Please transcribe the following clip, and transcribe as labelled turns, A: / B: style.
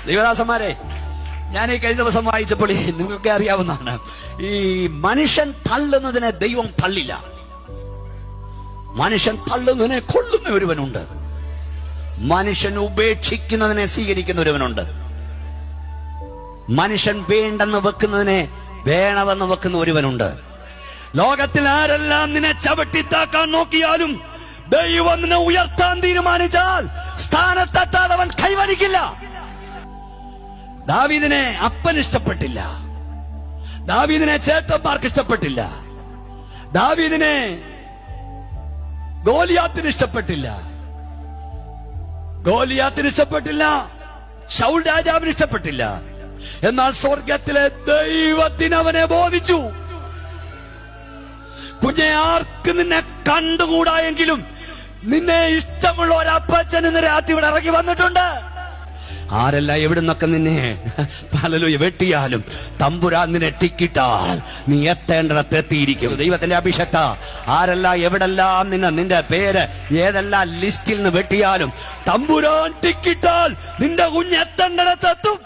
A: ദൈവദാസന്മാരെ, ഞാൻ ഈ കഴിഞ്ഞ ദിവസം വായിച്ചപ്പോൾ നിങ്ങൾക്കൊക്കെ അറിയാവുന്നതാണ്, ഈ മനുഷ്യൻ തള്ളുന്നതിനെ ദൈവം തള്ളില്ല. മനുഷ്യൻ തള്ളുന്നതിനെ കൊള്ളുന്ന ഒരുവനുണ്ട്. മനുഷ്യൻ ഉപേക്ഷിക്കുന്നതിനെ സ്വീകരിക്കുന്ന ഒരുവനുണ്ട്. മനുഷ്യൻ വേണ്ടെന്ന് വെക്കുന്നതിനെ വേണമെന്ന് വെക്കുന്ന ഒരുവനുണ്ട്. ലോകത്തിൽ ആരെല്ലാം നിന്നെ ചവിട്ടിത്താക്കാൻ നോക്കിയാലും ദൈവം നിന്നെ ഉയർത്താൻ തീരുമാനിച്ചാൽ സ്ഥാനത്തെത്താതെ അവൻ കൈവരിക്കില്ല. ദാവീദിനെ അപ്പൻ ഇഷ്ടപ്പെട്ടില്ല. ദാവീദിനെ ചേട്ടന്മാർക്ക് ഇഷ്ടപ്പെട്ടില്ല. ദാവീദിനെ ഗോലിയാത്തിന് ഇഷ്ടപ്പെട്ടില്ല. ഗോലിയാത്തിന് ഇഷ്ടപ്പെട്ടില്ല. ശൗൽ രാജാവിന് ഇഷ്ടപ്പെട്ടില്ല. എന്നാൽ സ്വർഗത്തിലെ ദൈവത്തിന് അവനെ ബോധിച്ചു. കുഞ്ഞെ, ആർക്ക് നിന്നെ കണ്ടുകൂടായെങ്കിലും നിന്നെ ഇഷ്ടമുള്ള ഒരപ്പച്ചൻ ഇന്ന് രാത്രി ഇവിടെ ഇറങ്ങി വന്നിട്ടുണ്ട്. ആരല്ല എവിടുന്നൊക്കെ നിന്നെ ഹല്ലേലൂയ വെട്ടിയാലും തമ്പുരാൻ നിന്നെ ടിക്കിട്ടാൽ നീ എത്തേണ്ടിടത്ത് എത്തിയിരിക്കും. ദൈവത്തിന്റെ അഭിഷേകത ആരല്ല എവിടെല്ലാം നിന്റെ പേര് ഏതെല്ലാം ലിസ്റ്റിൽ നിന്ന് വെട്ടിയാലും തമ്പുരാൻ ടിക്കിട്ടാൽ നിന്റെ കുഞ്ഞ് എത്തേണ്ടിടത്ത് എത്തും.